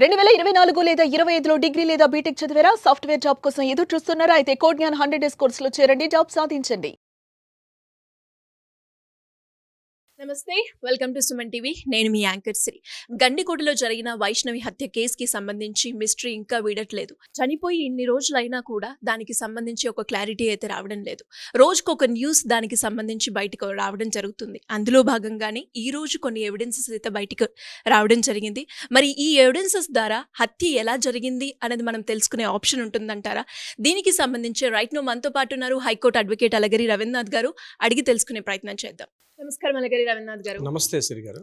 2024 లేదా 25లో డిగ్రీ లేదా బీటెక్ చదివారా? సాఫ్ట్‌వేర్ జాబ్ కోసం ఎదురు చూస్తున్నారా? అయితే కోడ్ జ్ఞాన్ 100 డేస్ కోర్సులో చేరండి. జాబ్ సాధించండి. నమస్తే, వెల్కమ్ టు సుమన్ టీవీ. నేను మీ యాంకర్ శ్రీ. గండికోటలో జరిగిన వైష్ణవి హత్య కేసుకి సంబంధించి మిస్టరీ ఇంకా వీడట్లేదు. చనిపోయి ఇన్ని రోజులైనా కూడా దానికి సంబంధించి ఒక క్లారిటీ అయితే రావడం లేదు. రోజుకొక న్యూస్ దానికి సంబంధించి బయటకు రావడం జరుగుతుంది. అందులో భాగంగానే ఈ రోజు కొన్ని ఎవిడెన్సెస్ అయితే బయటకు రావడం జరిగింది. మరి ఈ ఎవిడెన్సెస్ ద్వారా హత్య ఎలా జరిగింది అనేది మనం తెలుసుకునే ఆప్షన్ ఉంటుందంటారా? దీనికి సంబంధించి రైట్ నో మనతో పాటు ఉన్నారు హైకోర్టు అడ్వకేట్ అలగిరి రవీంద్రనాథ్ గారు. అడిగి తెలుసుకునే ప్రయత్నం చేద్దాం. నమస్కారం అలగిరి రవీంద్రనాథ్ గారు. నమస్తే శ్రీ గారు.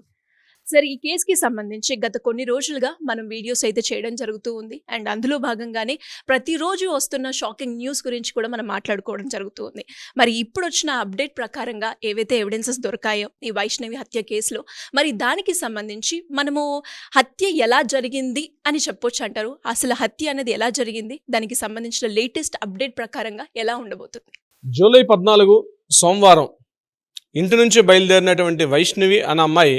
సార్, ఈ కేసుకి సంబంధించి గత కొన్ని రోజులుగా మనం వీడియోస్ అయితే చేయడం జరుగుతూ ఉంది. అండ్ అందులో భాగంగానే ప్రతిరోజు వస్తున్న షాకింగ్ న్యూస్ గురించి కూడా మనం మాట్లాడుకోవడం జరుగుతూ ఉంది. మరి ఇప్పుడు వచ్చిన అప్డేట్ ప్రకారంగా ఏవైతే ఎవిడెన్సెస్ దొరికాయో ఈ వైష్ణవి హత్య కేసులో, మరి దానికి సంబంధించి మనము హత్య ఎలా జరిగింది అని చెప్పొచ్చు అంటారు? అసలు హత్య అనేది ఎలా జరిగింది, దానికి సంబంధించిన లేటెస్ట్ అప్డేట్ ప్రకారంగా ఎలా ఉండబోతుంది? జూలై 14 సోమవారం ఇంటి నుంచి బయలుదేరినటువంటి వైష్ణవి అనే అమ్మాయి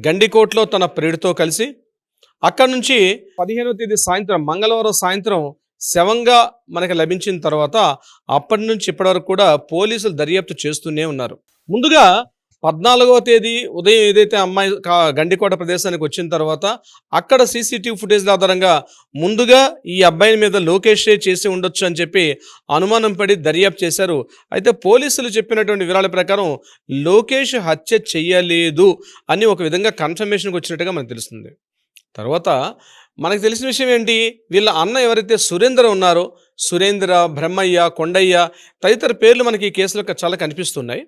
గండికోటలో తన ప్రియుడితో కలిసి అక్కడి నుంచి 15వ తేదీ సాయంత్రం మంగళవారం సాయంత్రం శవంగా మనకి లభించిన తర్వాత అప్పటి నుంచి ఇప్పటి వరకు కూడా పోలీసులు దర్యాప్తు చేస్తూనే ఉన్నారు. ముందుగా 14వ తేదీ ఉదయం ఏదైతే అమ్మాయి గండికోట ప్రదేశానికి వచ్చిన తర్వాత అక్కడ సీసీటీవీ ఫుటేజ్ ఆధారంగా ముందుగా ఈ అబ్బాయి మీద లోకేషే చేసి ఉండొచ్చు అని చెప్పి అనుమానం పడి దర్యాప్తు చేశారు. అయితే పోలీసులు చెప్పినటువంటి వివరాల ప్రకారం లోకేష్ హత్య చెయ్యలేదు అని ఒక విధంగా కన్ఫర్మేషన్కి వచ్చినట్టుగా మనకు తెలుస్తుంది. తర్వాత మనకు తెలిసిన విషయం ఏంటి, వీళ్ళ అన్న ఎవరైతే సురేంద్ర ఉన్నారో, సురేంద్ర, బ్రహ్మయ్య, కొండయ్య తదితర పేర్లు మనకి ఈ కేసులో చాలా కనిపిస్తున్నాయి.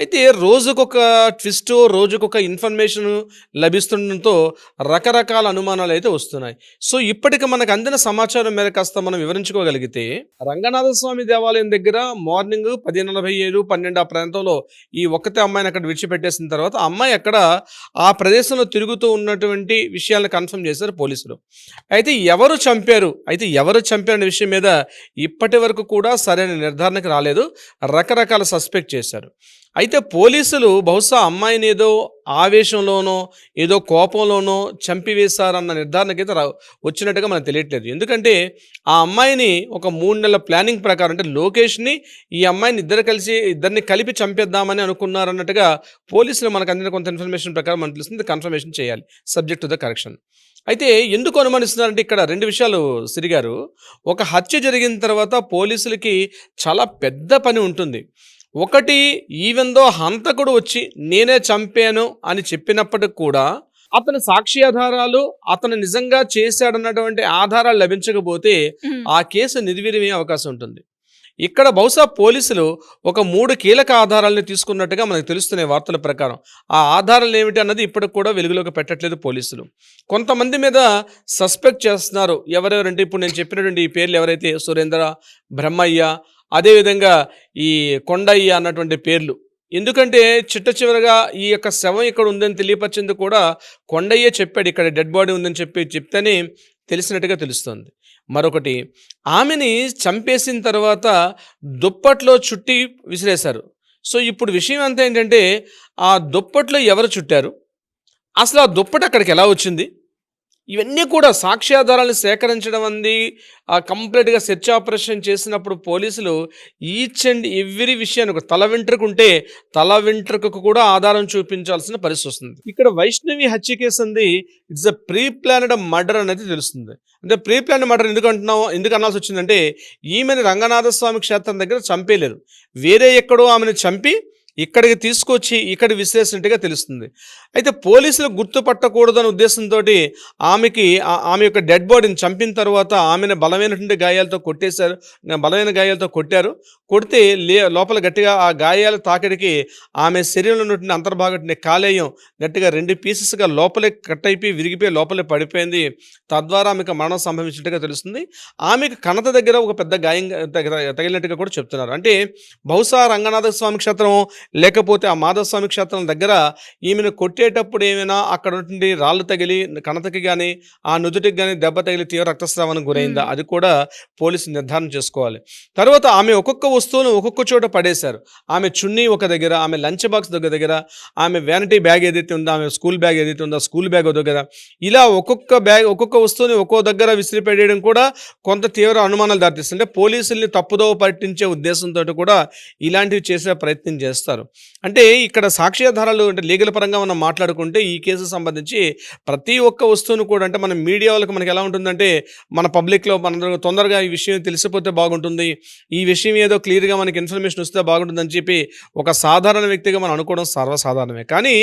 అయితే రోజుకొక ట్విస్ట్, రోజుకొక ఇన్ఫర్మేషన్ లభిస్తుండటంతో రకరకాల అనుమానాలు అయితే వస్తున్నాయి. సో ఇప్పటికి మనకు అందిన సమాచారం మేర కాస్త మనం వివరించుకోగలిగితే, రంగనాథస్వామి దేవాలయం దగ్గర మార్నింగ్ 10:47, 12 ఆ ప్రాంతంలో ఈ ఒక్కతే అమ్మాయిని అక్కడ విడిచిపెట్టేసిన తర్వాత అమ్మాయి అక్కడ ఆ ప్రదేశంలో తిరుగుతూ ఉన్నటువంటి విషయాలను కన్ఫర్మ్ చేశారు పోలీసులు. అయితే ఎవరు చంపారు అనే విషయం మీద ఇప్పటి వరకు కూడా సరైన నిర్ధారణకు రాలేదు. రకరకాల సస్పెక్ట్ చేశారు. అయితే పోలీసులు బహుశా అమ్మాయిని ఏదో ఆవేశంలోనో ఏదో కోపంలోనో చంపివేశారన్న నిర్ధారణకైతే వచ్చినట్టుగా మనకు తెలియట్లేదు. ఎందుకంటే ఆ అమ్మాయిని ఒక 3 నెలల ప్లానింగ్ ప్రకారం, అంటే లోకేష్ని ఈ అమ్మాయిని ఇద్దరిని కలిపి చంపేద్దామని అనుకున్నారన్నట్టుగా పోలీసులు మనకు అందిన కొంత ఇన్ఫర్మేషన్ ప్రకారం మనకు తెలుస్తుంది. కన్ఫర్మేషన్ చేయాలి సబ్జెక్ట్ టు ద కరెక్షన్. అయితే ఎందుకు అనుమానిస్తున్నారంటే ఇక్కడ 2 విషయాలు సిరిగారు. ఒక హత్య జరిగిన తర్వాత పోలీసులకి చాలా పెద్ద పని ఉంటుంది. ఒకటి, ఈవెన్ దో హంతకుడు వచ్చి నేనే చంపాను అని చెప్పినప్పటికి కూడా అతని సాక్షి ఆధారాలు, అతను నిజంగా చేశాడన్నటువంటి ఆధారాలు లభించకపోతే ఆ కేసు నిర్వీర్యమయ్యే అవకాశం ఉంటుంది. ఇక్కడ బహుశా పోలీసులు ఒక 3 కీలక ఆధారాలను తీసుకున్నట్టుగా మనకు తెలుస్తున్న వార్తల ప్రకారం. ఆ ఆధారాలు ఏమిటి అన్నది ఇప్పటికి కూడా వెలుగులోకి పెట్టట్లేదు పోలీసులు. కొంతమంది మీద సస్పెక్ట్ చేస్తున్నారు. ఎవరెవరంటే ఇప్పుడు నేను చెప్పినటువంటి ఈ పేర్లు ఎవరైతే సురేంద్ర, బ్రహ్మయ్య, అదేవిధంగా ఈ కొండయ్య అన్నటువంటి పేర్లు. ఎందుకంటే చిట్ట చివరగా ఈ యొక్క శవం ఇక్కడ ఉందని తెలియపరిచింది కూడా కొండయ్యే చెప్పాడు, ఇక్కడ డెడ్ బాడీ ఉందని చెప్తేనే తెలిసినట్టుగా తెలుస్తుంది. మరొకటి, ఆమెని చంపేసిన తర్వాత దుప్పట్లో చుట్టి విసిరేశారు. సో ఇప్పుడు విషయం అంతా ఏంటంటే ఆ దుప్పట్లో ఎవరు చుట్టారు, అసలు ఆ దుప్పటి అక్కడికి ఎలా వచ్చింది, ఇవన్నీ కూడా సాక్ష్యాధారాలను సేకరించడం అంది కంప్లీట్గా సెర్చ్ ఆపరేషన్ చేసినప్పుడు పోలీసులు ఈచ్ అండ్ ఎవ్రీ విషయాన్ని, తల వెంట్రుకు ఉంటే తల వెంట్రుకకు కూడా ఆధారం చూపించాల్సిన పరిస్థితి వస్తుంది. ఇక్కడ వైష్ణవి హత్య కేసు అంది it's a pre planned murder అనేది తెలుస్తుంది. అంటే ప్రీ ప్లానెడ్ మర్డర్ ఎందుకు అనాల్సి వచ్చిందంటే ఈమెను రంగనాథస్వామి క్షేత్రం దగ్గర చంపేలేరు, వేరే ఎక్కడో ఆమెను చంపి ఇక్కడికి తీసుకొచ్చి ఇక్కడ విశ్లేషించినట్టుగా తెలుస్తుంది. అయితే పోలీసులు గుర్తుపట్టకూడదనే ఉద్దేశంతో ఆమె యొక్క డెడ్ బాడీని చంపిన తర్వాత ఆమెను బలమైనటువంటి గాయాలతో కొట్టారు. కొడితే లోపల గట్టిగా ఆ గాయాల తాకిడికి ఆమె శరీరంలో ఉన్నటువంటి అంతర్భాగం కాలేయం గట్టిగా 2 పీసెస్గా లోపలే కట్ అయిపోయి విరిగిపోయి లోపలే పడిపోయింది. తద్వారా ఆమెకు మరణం సంభవించినట్టుగా తెలుస్తుంది. ఆమెకు కణత దగ్గర ఒక పెద్ద గాయం తగిలినట్టుగా కూడా చెప్తున్నారు. అంటే బహుశా రంగనాథ స్వామి క్షేత్రం లేకపోతే ఆ మాధవస్వామి క్షేత్రం దగ్గర ఈమెను కొట్టేటప్పుడు ఏమైనా అక్కడ నుండి రాళ్ళు తగిలి కణతకి కానీ ఆ నుదుటికి కానీ దెబ్బ తగిలి తీవ్ర రక్తస్రావానికి గురైందా, అది కూడా పోలీసులు నిర్ధారణ చేసుకోవాలి. తర్వాత ఆమె ఒక్కొక్క వస్తువును ఒక్కొక్క చోట పడేశారు. ఆమె చున్నీ ఒక దగ్గర, ఆమె లంచ్ బాక్స్ దగ్గర, ఆమె వ్యానిటీ బ్యాగ్ ఏదైతే ఉందో, ఆమె స్కూల్ బ్యాగ్ ఏదైతే ఉందో స్కూల్ బ్యాగ్ దగ్గర, ఇలా ఒక్కొక్క వస్తువుని ఒక్కో దగ్గర విసిరిపెట్టేయడం కూడా కొంత తీవ్ర అనుమానాలు దారితీస్తుంటే పోలీసుల్ని తప్పుదోవ పట్టించే ఉద్దేశంతో కూడా ఇలాంటివి చేసే ప్రయత్నం చేస్తారు. అంటే ఇక్కడ సాక్ష్యాధారాలు అంటే లీగల్ పరంగా మనం మాట్లాడుకుంటే ఈ కేసు సంబంధించి ప్రతి ఒక్క వస్తువును కూడా అంటే మన మీడియా వాళ్ళకి మనకి ఎలా ఉంటుందంటే మన పబ్లిక్లో మన తొందరగా ఈ విషయం తెలిసిపోతే బాగుంటుంది, ఈ విషయం ఏదో క్లియర్గా మనకి ఇన్ఫర్మేషన్ వస్తే బాగుంటుందని చెప్పి ఒక సాధారణ వ్యక్తిగా మనం అనుకోవడం సర్వసాధారణమే. కానీ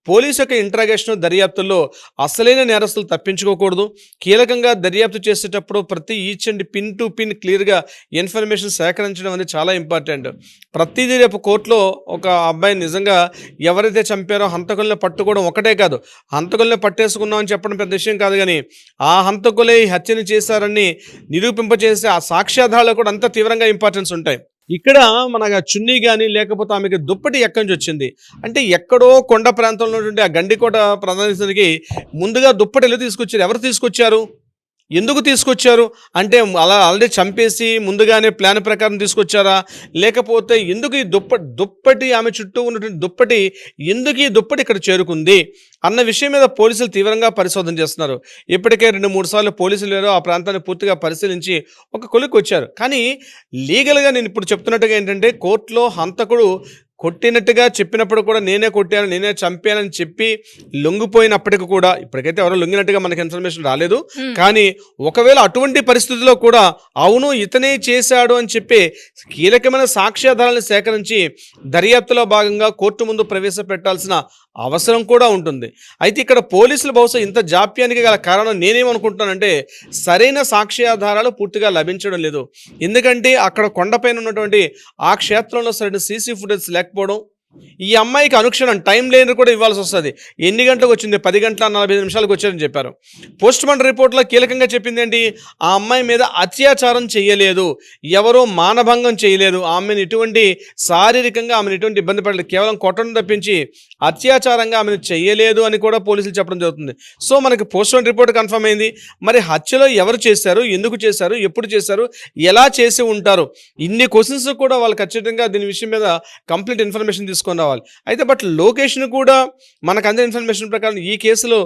పోలీసు యొక్క ఇంట్రాగేషన్ దర్యాప్తుల్లో అసలైన నేరస్తులు తప్పించుకోకూడదు. కీలకంగా దర్యాప్తు చేసేటప్పుడు ప్రతి each and pin to pin క్లియర్గా ఇన్ఫర్మేషన్ సేకరించడం అనేది చాలా ఇంపార్టెంట్. ప్రతిదీ రేపు కోర్టులో ఒక అబ్బాయిని నిజంగా ఎవరైతే చంపారో హంతకుల్ని పట్టుకోవడం ఒకటే కాదు, హంతకుల్ని పట్టేసుకున్నామని చెప్పడం పెద్ద విషయం కాదు, కానీ ఆ హంతకులే ఈ హత్యని చేశారని నిరూపింపచేసే ఆ సాక్ష్యాధారాలు కూడా అంత తీవ్రంగా ఇంపార్టెన్స్ ఉంటాయి. ఇక్కడ మన చున్నీ కానీ లేకపోతే ఆమెకి దుప్పటి ఎక్కడి నుంచి వచ్చింది అంటే ఎక్కడో కొండ ప్రాంతంలో నుండి ఆ గండికోట ప్రధానికి ముందుగా దుప్పటి తీసుకొచ్చారు. ఎవరు తీసుకొచ్చారు, ఎందుకు తీసుకొచ్చారు అంటే అలా ఆల్రెడీ చంపేసి ముందుగానే ప్లాన్ ప్రకారం తీసుకొచ్చారా, లేకపోతే ఎందుకు ఈ దుప్పటి ఆమె చుట్టూ ఉన్నటువంటి దుప్పటి ఎందుకు ఈ దుప్పటి ఇక్కడ చేరుకుంది అన్న విషయం మీద పోలీసులు తీవ్రంగా పరిశోధన చేస్తున్నారు. ఇప్పటికే 2-3 సార్లు పోలీసులు ఆ ప్రాంతాన్ని పూర్తిగా పరిశీలించి ఒక కొలిక్కి వచ్చారు. కానీ లీగల్గా నేను ఇప్పుడు చెప్తున్నట్టుగా ఏంటంటే కోర్టులో హంతకుడు కొట్టినట్టుగా చెప్పినప్పుడు కూడా నేనే కొట్టాను నేనే చంపానని చెప్పి లొంగిపోయినప్పటికీ కూడా ఇప్పటికైతే ఎవరో లొంగినట్టుగా మనకి ఇన్ఫర్మేషన్ రాలేదు. కానీ ఒకవేళ అటువంటి పరిస్థితుల్లో కూడా అవును ఇతనే చేశాడు అని చెప్పి కీలకమైన సాక్ష్యాధారాలను సేకరించి దర్యాప్తులో భాగంగా కోర్టు ముందు ప్రవేశపెట్టాల్సిన అవసరం కూడా ఉంటుంది. అయితే ఇక్కడ పోలీసులు బహుశా ఇంత జాప్యానికి గల కారణం నేనేమనుకుంటున్నానంటే సరైన సాక్ష్యాధారాలు పూర్తిగా లభించడం లేదు. ఎందుకంటే అక్కడ కొండపైన ఉన్నటువంటి ఆ క్షేత్రంలో సరైన సీసీ ఫుటేజ్ లేకపోవడం, ఈ అమ్మాయికి అనుక్షణం టైం లేని కూడా ఇవ్వాల్సి వస్తుంది. ఎన్ని గంటలకు వచ్చింది, 10 గంటల 45 నిమిషాలకు వచ్చారని చెప్పారు. పోస్ట్ మార్టం రిపోర్ట్లో కీలకంగా చెప్పింది ఏంటి, ఆ అమ్మాయి మీద అత్యాచారం చేయలేదు, ఎవరో మానభంగం చేయలేదు, ఆమెను ఎటువంటి శారీరకంగా ఆమెను ఎటువంటి ఇబ్బంది పడలేదు, కేవలం కొట్టడం తప్పించి అత్యాచారంగా ఆమెను చేయలేదు అని కూడా పోలీసులు చెప్పడం జరుగుతుంది. సో మనకి పోస్ట్ మార్టం రిపోర్ట్ కన్ఫర్మ్ అయింది. మరి హత్యలో ఎవరు చేశారు, ఎందుకు చేశారు, ఎప్పుడు చేశారు, ఎలా చేసి ఉంటారు, ఇన్ని క్వశ్చన్స్ కూడా వాళ్ళు ఖచ్చితంగా దీని విషయం మీద కంప్లీట్ ఇన్ఫర్మేషన్ తీసుకొని రావాలి. అయితే బట్ లొకేషన్ కూడా మనకు అందే ఇన్ఫర్మేషన్ ప్రకారం ఈ కేసులో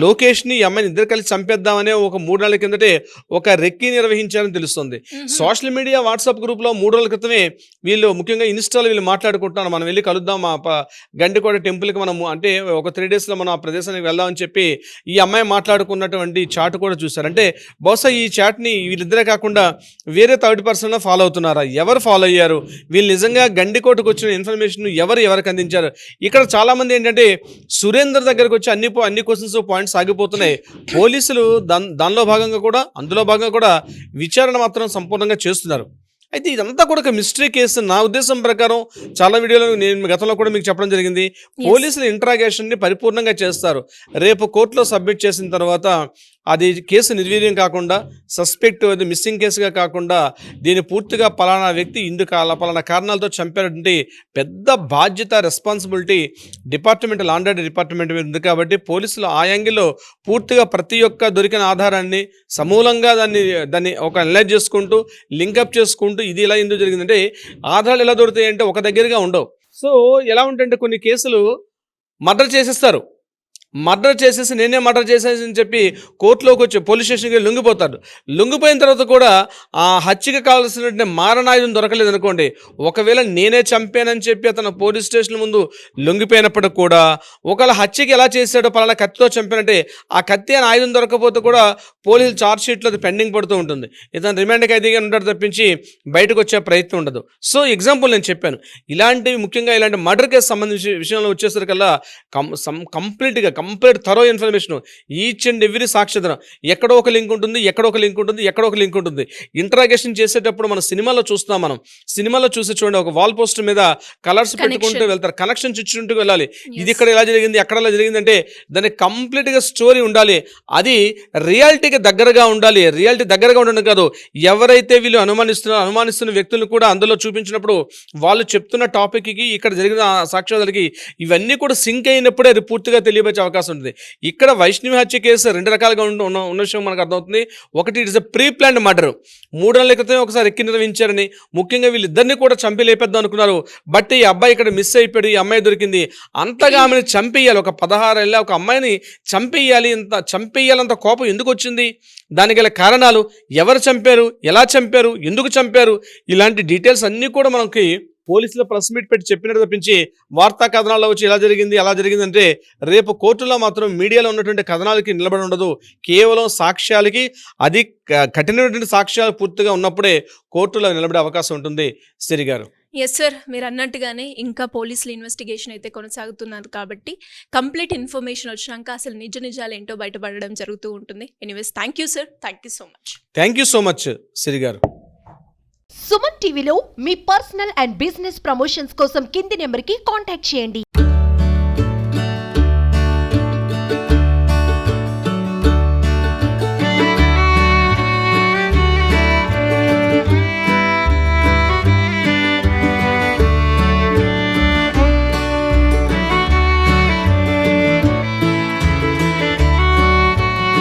లొకేషన్ని ఈ అమ్మాయిని ఇద్దరు కలిసి చంపేద్దామనే ఒక 3 నెలల కిందటే ఒక రెక్కి నిర్వహించారని తెలుస్తుంది. సోషల్ మీడియా వాట్సాప్ గ్రూప్లో 3 రోజుల క్రితమే వీళ్ళు ముఖ్యంగా ఇన్స్టాలో వీళ్ళు మాట్లాడుకుంటున్నారు, మనం వెళ్ళి కలుద్దాం మా గండికోట టెంపుల్కి మనము అంటే ఒక 3 డేస్లో మనం ఆ ప్రదేశానికి వెళ్దామని చెప్పి ఈ అమ్మాయి మాట్లాడుకున్నటువంటి చాట్ కూడా చూశారు. అంటే బహుశా ఈ చాట్ని వీళ్ళిద్దరే కాకుండా వేరే థర్డ్ పర్సన్ ఫాలో అవుతున్నారా, ఎవరు ఫాలో అయ్యారు, వీళ్ళు నిజంగా గండికోటకు వచ్చిన ఇన్ఫర్మేషన్ ఎవరికి అందించారు. ఇక్కడ చాలా మంది ఏంటంటే సురేందర్ దగ్గరకు వచ్చి అన్ని క్వశ్చన్స్ పాయింట్స్ ఆగిపోతున్నాయి. పోలీసులు అందులో భాగంగా కూడా విచారణ మాత్రం సంపూర్ణంగా చేస్తున్నారు. అయితే ఇదంతా కూడా ఒక మిస్టరీ కేసు. నా ఉద్దేశం ప్రకారం చాలా వీడియోలో నేను గతంలో కూడా మీకు చెప్పడం జరిగింది, పోలీసులు ఇంట్రాగేషన్ని పరిపూర్ణంగా చేస్తారు. రేపు కోర్టులో సబ్మిట్ చేసిన తర్వాత అది కేసు నిర్వీర్యం కాకుండా సస్పెక్ట్ అది మిస్సింగ్ కేసుగా కాకుండా దీన్ని పూర్తిగా పలానా వ్యక్తి పలానా కారణాలతో చంపారంటే పెద్ద బాధ్యత responsibility law and order department మీద ఉంది. కాబట్టి పోలీసులు ఆ యాంగిల్లో పూర్తిగా ప్రతి ఒక్క దొరికిన ఆధారాన్ని సమూలంగా దాన్ని ఒక అనలైజ్ చేసుకుంటూ లింకప్ చేసుకుంటూ ఇది ఇలా ఎందుకు జరిగిందంటే ఆధారాలు ఎలా దొరుకుతాయి అంటే ఒక దగ్గరగా ఉండవు. సో ఎలా ఉంటుంటే కొన్ని కేసులు మర్డర్ చేసేస్తారు, మర్డర్ చేసేసి నేనే మర్డర్ చేసేసి అని చెప్పి కోర్టులోకి వచ్చి పోలీస్ స్టేషన్కి లొంగిపోతాడు. లొంగిపోయిన తర్వాత కూడా ఆ హత్యకి కావాల్సినటువంటి మారణాయుధం దొరకలేదు అనుకోండి, ఒకవేళ నేనే చంపానని చెప్పి అతను పోలీస్ స్టేషన్ ముందు లొంగిపోయినప్పటికి కూడా ఒకవేళ హత్యకి ఎలా చేశాడో పలానా కత్తితో చంపానంటే ఆ కత్తి అని ఆయుధం దొరకకపోతే కూడా పోలీసులు ఛార్జ్ షీట్లో అది పెండింగ్ పడుతూ ఉంటుంది. ఇతను రిమాండ్ ఖైదీగా ఉంటాడు తప్పించి బయటకు వచ్చే ప్రయత్నం ఉండదు. సో ఎగ్జాంపుల్ నేను చెప్పాను, ఇలాంటివి ముఖ్యంగా ఇలాంటి మర్డర్ కేసు సంబంధించిన విషయంలో వచ్చేసరికల్లా కంప్లీట్గా complete thorough information, each and every సాక్ష్యాధారం, ఎక్కడో ఒక లింక్ ఉంటుంది, ఎక్కడో ఒక లింక్ ఉంటుంది, ఎక్కడో ఒక లింక్ ఉంటుంది. ఇంటరాగేషన్ చేసేటప్పుడు మనం సినిమాలో చూస్తాం, మనం సినిమాలో చూసి చూడండి, ఒక వాల్ పోస్టర్ మీద కలర్స్ పెట్టుకుంటూ వెళ్తారు, కనెక్షన్స్ ఇచ్చుకుంటూ వెళ్ళాలి. ఇది ఇక్కడ ఇలా జరిగింది, అక్కడ ఇలా జరిగింది అంటే దానికి కంప్లీట్గా స్టోరీ ఉండాలి. అది రియాలిటీకి దగ్గరగా ఉండాలి. రియాలిటీ దగ్గరగా ఉండడం కాదు, ఎవరైతే వీళ్ళు అనుమానిస్తున్న వ్యక్తులను కూడా అందులో చూపించినప్పుడు వాళ్ళు చెప్తున్న టాపిక్కి ఇక్కడ జరిగిన సాక్ష్యాలకి ఇవన్నీ కూడా సింక్ అయినప్పుడే అది పూర్తిగా తెలియబచ్చే అవకాశం ఉంటుంది. ఇక్కడ వైష్ణవి హత్య కేసు రెండు రకాలుగా ఉన్న విషయం మనకు అర్థమవుతుంది. ఒకటి, it is a pre planned murder. 3 నెలల క్రితం ఒకసారి ఎక్కి నిర్వహించారని, ముఖ్యంగా వీళ్ళిద్దరిని కూడా చంపి లేపేద్దాం అనుకున్నారు. బట్ ఈ అబ్బాయి ఇక్కడ మిస్ అయిపోయాడు, ఈ అమ్మాయి దొరికింది, అంతగా ఆమెను చంపేయాలి. ఒక 16 ఏళ్ళ ఒక అమ్మాయిని చంపేయాలంత కోపం ఎందుకు వచ్చింది, దానికి గల కారణాలు, ఎవరు చంపారు, ఎలా చంపారు, ఎందుకు చంపారు, ఇలాంటి డీటెయిల్స్ అన్నీ కూడా మనకి పోలీసులు ప్రెస్ మీట్ పెట్టి చెప్పినట్టు తప్పించి వార్తా కథనాల్లో వచ్చి ఇలా జరిగింది అలా జరిగింది అంటే రేపు కోర్టులో మాత్రం మీడియాలో ఉన్నటువంటి కథనాలకి నిలబడి ఉండదు. కేవలం సాక్ష్యాలకి, అది కఠినమైనటువంటి సాక్ష్యాలు పూర్తిగా ఉన్నప్పుడే కోర్టులో నిలబడే అవకాశం ఉంటుంది. సిరి గారు. ఎస్ సార్, మీరు అన్నట్టుగానే ఇంకా పోలీసులు ఇన్వెస్టిగేషన్ అయితే కొనసాగుతున్నారు కాబట్టి కంప్లీట్ ఇన్ఫర్మేషన్ వచ్చినాక అసలు నిజాలు ఏంటో బయటపడడం జరుగుతూ ఉంటుంది. Anyways, thank you sir, thank you so much. Thank you so much Siri garu. Suman టీవీలో మీ పర్సనల్ అండ్ బిజినెస్ ప్రమోషన్స్ కోసం కింది నెంబర్కి కాంటాక్ట్ చేయండి.